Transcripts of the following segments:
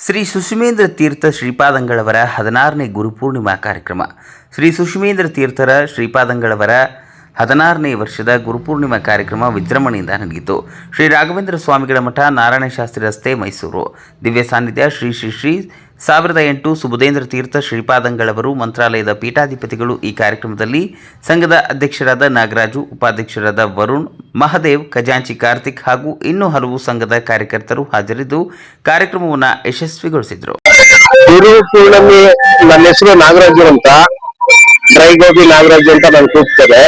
ಶ್ರೀ ಸುಷಿಮೇಂದ್ರ ತೀರ್ಥ ಶ್ರೀಪಾದಂಗಳವರ 16ನೇ ಗುರುಪೂರ್ಣಿಮಾ ಕಾರ್ಯಕ್ರಮ. ಶ್ರೀ ಸುಷಿಮೇಂದ್ರ ತೀರ್ಥರ ಶ್ರೀಪಾದಂಗಳವರ 16ನೇ ವರ್ಷದ ಗುರುಪೂರ್ಣಿಮಾ ಕಾರ್ಯಕ್ರಮ ವಿಜೃಂಭಣೆಯಿಂದ ನಡೆಯಿತು. ಶ್ರೀ ರಾಘವೇಂದ್ರ ಸ್ವಾಮಿಗಳ ಮಠ, ನಾರಾಯಣಶಾಸ್ತ್ರಿ ರಸ್ತೆ, ಮೈಸೂರು. ದಿವ್ಯ ಸಾನ್ನಿಧ್ಯ ಶ್ರೀ ಶ್ರೀ ಶ್ರೀ 1008 ಸುಬುಧೇಂದ್ರ ತೀರ್ಥ ಶ್ರೀಪಾದಂಗಳವರು, ಮಂತ್ರಾಲಯದ ಪೀಠಾಧಿಪತಿಗಳು. ಈ ಕಾರ್ಯಕ್ರಮದಲ್ಲಿ ಸಂಘದ ಅಧ್ಯಕ್ಷರಾದ ನಾಗರಾಜು, ಉಪಾಧ್ಯಕ್ಷರಾದ ವರುಣ್, ಮಹದೇವ್, ಖಜಾಂಚಿ ಕಾರ್ತಿಕ್ ಹಾಗೂ ಇನ್ನೂ ಹಲವು ಸಂಘದ ಕಾರ್ಯಕರ್ತರು ಹಾಜರಿದ್ದು ಕಾರ್ಯಕ್ರಮವನ್ನು ಯಶಸ್ವಿಗೊಳಿಸಿದರು. ಗುರು ಪೂರ್ಣಿಮೆ. ನನ್ನ ಹೆಸರು ನಾಗರಾಜು ಅಂತ, ಗೋಬಿ ನಾಗರಾಜು ಅಂತ ನಾನು ಕೂಗ್ತದೆ.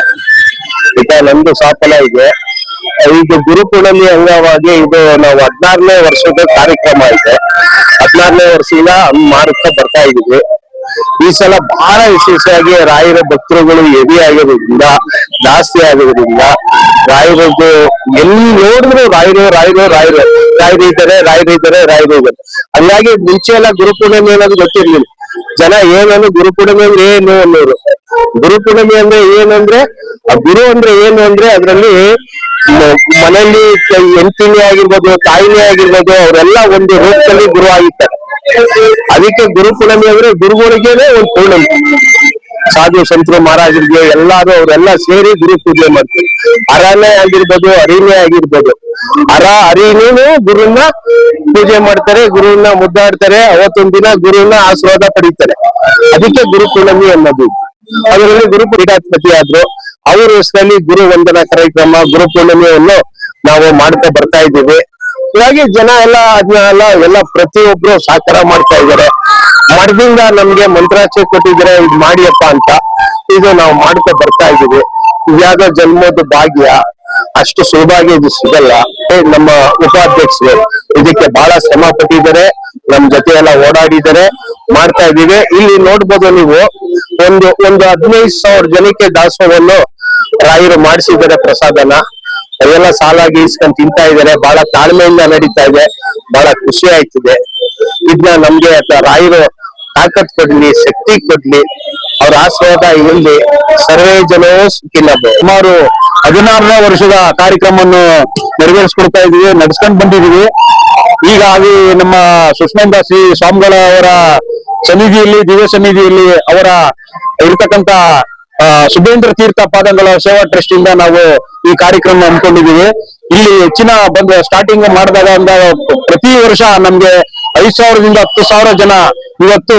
ಈಗ ನಂದು ಸಾಫಲ ಇದೆ. ಇದು ಗುರು ಪೂರ್ಣಿಮೆ ಅಂಗವಾಗಿ ಇದು ನಾವು 16ನೇ ವರ್ಷದ ಕಾರ್ಯಕ್ರಮ ಇದೆ. 16ನೇ ವರ್ಷದಿಂದ ಮಾರುತ್ತಾ ಬರ್ತಾ ಇದೀವಿ. ಈ ಸಲ ಬಹಳ ವಿಶೇಷವಾಗಿ ರಾಯರ ಭಕ್ತರುಗಳು ಹೆವಿ ಆಗಿರೋದ್ರಿಂದ, ಜಾಸ್ತಿ ಆಗಿರೋದ್ರಿಂದ, ರಾಯರದ್ದು ಎಲ್ಲಿ ನೋಡಿದ್ರು ರಾಯರು ರಾಯರು ರಾಯರು ರಾಯರು. ಹಂಗಾಗಿ ಮುಂಚೆ ಎಲ್ಲ ಗುರುಪೂರ್ಣಿಮೆ ಅನ್ನೋದು ಗೊತ್ತಿರ್ಲಿಲ್ಲ. ಜನ ಏನಂದ್ರೆ ಗುರುಪೂರ್ಣಿಮೆ ಅಂದ್ರೆ ಏನು ಅನ್ನೋರು. ಗುರುಪೂರ್ಣಿಮೆ ಅಂದ್ರೆ ಏನಂದ್ರೆ, ಆ ಗುರು ಅಂದ್ರೆ ಏನು ಅಂದ್ರೆ ಅದ್ರಲ್ಲಿ ಮನೆಯಲ್ಲಿ ಹೆಂಡತಿನೇ ಆಗಿರ್ಬೋದು, ತಾಯಿನೇ ಆಗಿರ್ಬೋದು, ಅವರೆಲ್ಲ ಒಂದು ರೂಪದಲ್ಲಿ ಗುರು ಆಗಿರ್ತಾರೆ. ಅದಕ್ಕೆ ಗುರುಪೂರ್ಣಿಮೆ ಅಂದ್ರೆ ಗುರುಗಳಿಗೇನೆ ಒಂದು ಪೂರ್ಣಿಮೆ. ಸಾಧು ಸಂತರು ಮಹಾರಾಜರಿಗೆ ಎಲ್ಲಾರು ಅವರೆಲ್ಲ ಸೇರಿ ಗುರು ಪೂಜೆ ಮಾಡ್ತಾರೆ. ಅರನೇ ಆಗಿರ್ಬೋದು, ಅರಿನೇ ಆಗಿರ್ಬೋದು, ಅರಿನೂ ಗುರುನ ಪೂಜೆ ಮಾಡ್ತಾರೆ, ಗುರುವಿನ ಮುದ್ದಾಡ್ತಾರೆ. ಅವತ್ತೊಂದ್ ದಿನ ಗುರುವಿನ ಆಶೀರ್ವಾದ ಪಡೀತಾರೆ. ಅದಕ್ಕೆ ಗುರು ಪೂರ್ಣಿಮೆ ಅನ್ನೋದು. ಅದರಲ್ಲಿ ಗುರು ಪೀಠಾಧಿಪತಿ ಆದ್ರು. ಅವ್ರ ಹೆಸರಲ್ಲಿ ಗುರು ವಂದನಾ ಕಾರ್ಯಕ್ರಮ, ಗುರು ಪೂರ್ಣಿಮೆಯನ್ನು ನಾವು ಮಾಡ್ತಾ ಬರ್ತಾ ಇದ್ದೀವಿ. ಹೀಗಾಗಿ ಜನ ಎಲ್ಲ ಪ್ರತಿಯೊಬ್ರು ಸಹಕಾರ ಮಾಡ್ತಾ ಇದ್ದಾರೆ. ಮಠದಿಂದ ನಮ್ಗೆ ಮಂತ್ರಾಕ್ಷೆ ಕೊಟ್ಟಿದ್ರೆ ಇದು ಮಾಡಿಯಪ್ಪ ಅಂತ, ಇದು ನಾವು ಮಾಡ್ತಾ ಬರ್ತಾ ಇದೀವಿ. ಇದ್ಯಾವುದೋ ಜನ್ಮದ ಭಾಗ್ಯ, ಅಷ್ಟು ಸುಲಭವಾಗಿ ಇದು ಸಿಗಲ್ಲ. ನಮ್ಮ ಉಪಾಧ್ಯಕ್ಷರು ಇದಕ್ಕೆ ಬಹಳ ಶ್ರಮ ಪಟ್ಟಿದ್ದಾರೆ, ನಮ್ ಜೊತೆ ಎಲ್ಲ ಓಡಾಡಿದ್ದಾರೆ, ಮಾಡ್ತಾ ಇದೀವಿ. ಇಲ್ಲಿ ನೋಡ್ಬೋದು ನೀವು, ಒಂದು 15,000 ಜನಕ್ಕೆ ದಾಸೋಹವನ್ನು ರಾಯರು ಮಾಡಿಸಿದ್ದಾರೆ. ಪ್ರಸಾದನ ಅದೆಲ್ಲ ಸಾಲಾಗಿ ಇಸ್ಕೊಂಡ್ ತಿಂತಾ ಇದ್ದಾರೆ. ಬಹಳ ತಾಳ್ಮೆಯಿಂದ ನಡೀತಾ ಇದೆ. ಬಹಳ ಖುಷಿ ಆಯ್ತಿದೆ. ಇದನ್ನ ನಮ್ಗೆ ರಾಯರು ತಾಕತ್ ಕೊಡ್ಲಿ, ಶಕ್ತಿ ಕೊಡ್ಲಿ, ಅವ್ರ ಆಶೀರ್ವಾದ ಇರಲಿ. ಸರ್ವೇ ಜನೋ ಸುಖಿನ. ಸುಮಾರು 16ನೇ ವರ್ಷದ ಕಾರ್ಯಕ್ರಮವನ್ನು ನೆರವೇರಿಸ್ಕೊಡ್ತಾ ಇದೀವಿ, ನಡ್ಸ್ಕೊಂಡ್ ಬಂದಿದೀವಿ. ಈಗ ಅದು ನಮ್ಮ ಸುಷಿಮೇಂದ್ರ ಶ್ರೀ ಸ್ವಾಮಿಗಳ ಅವರ ಸನ್ನಿಧಿಯಲ್ಲಿ, ದಿವ್ಯ ಸನ್ನಿಧಿಯಲ್ಲಿ ಅವರ ಇರ್ತಕ್ಕಂತ ಸುಬುಧೇಂದ್ರ ತೀರ್ಥ ಪಾದಂಗಳ ಸೇವಾ ಟ್ರಸ್ಟ್ ಇಂದ ನಾವು ಈ ಕಾರ್ಯಕ್ರಮ ಹಮ್ಮಿಕೊಂಡಿದೀವಿ. ಇಲ್ಲಿ ಹೆಚ್ಚಿನ ಬಂದು ಸ್ಟಾರ್ಟಿಂಗ್ ಮಾಡಿದಾಗ ಪ್ರತಿ ವರ್ಷ ನಮ್ಗೆ 5,000ದಿಂದ 10,000 ಜನ, ಇವತ್ತು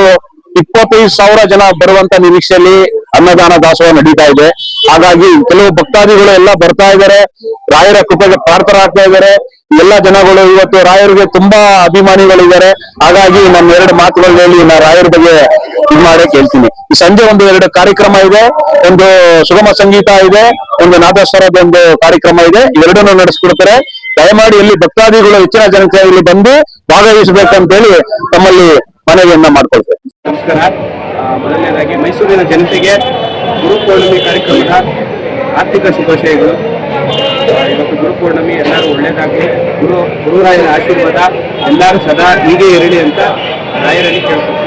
25,000 ಜನ ಬರುವಂತ ನಿರೀಕ್ಷೆಯಲ್ಲಿ ಅನ್ನದಾನ ದಾಸೋಹ ನಡೀತಾ ಇದೆ. ಹಾಗಾಗಿ ಕೆಲವು ಭಕ್ತಾದಿಗಳು ಎಲ್ಲ ಬರ್ತಾ ಇದ್ದಾರೆ, ರಾಯರ ಕೃಪೆಗೆ ಪ್ರಾರ್ಥರಾಗ್ತಾ ಇದ್ದಾರೆ. ಎಲ್ಲ ಜನಗಳು ಇವತ್ತು ರಾಯರಿಗೆ ತುಂಬಾ ಅಭಿಮಾನಿಗಳಿದ್ದಾರೆ. ಹಾಗಾಗಿ ನಾನು 2 ಮಾತುಗಳು ಹೇಳಿ ನಾ ರಾಯರ ಬಗ್ಗೆ ಇದು ಮಾಡಕ್ಕೆ ಹೇಳ್ತೀನಿ. ಈ ಸಂಜೆ 2 ಕಾರ್ಯಕ್ರಮ ಇದೆ. ಒಂದು ಸುಗಮ ಸಂಗೀತ ಇದೆ, ಒಂದು ನಾದಸ್ವರದ ಒಂದು ಕಾರ್ಯಕ್ರಮ ಇದೆ. ಎರಡನ್ನೂ ನಡೆಸ್ಕೊಡ್ತಾರೆ. ದಯಮಾಡಿ ಇಲ್ಲಿ ಭಕ್ತಾದಿಗಳು ಹೆಚ್ಚಿನ ಜನಸಂಖ್ಯೆಯಲ್ಲಿ ಬಂದು ಭಾಗವಹಿಸಬೇಕಂತ ಹೇಳಿ ತಮ್ಮಲ್ಲಿ ಮನವಿಯನ್ನ ಮಾಡ್ಕೊಳ್ತೇವೆ. ನಮಸ್ಕಾರ. ಮೊದಲನೇದಾಗಿ ಮೈಸೂರಿನ ಜನತೆಗೆ ಗುರು ಪೂರ್ಣಿಮೆ ಕಾರ್ಯಕ್ರಮದ ಆರ್ಥಿಕ ಶುಭಾಶಯಗಳು. ಇವತ್ತು ಗುರು ಪೂರ್ಣಿಮೆ, ಎಲ್ಲರೂ ಒಳ್ಳೇದಾಗಲಿ. ಗುರುರಾಯನ ಆಶೀರ್ವಾದ ಎಲ್ಲರೂ ಸದಾ ಹೀಗೆ ಇರಲಿ ಅಂತ ರಾಯರಲ್ಲಿ ಕೇಳ್ಕೊಳ್ತಾರೆ.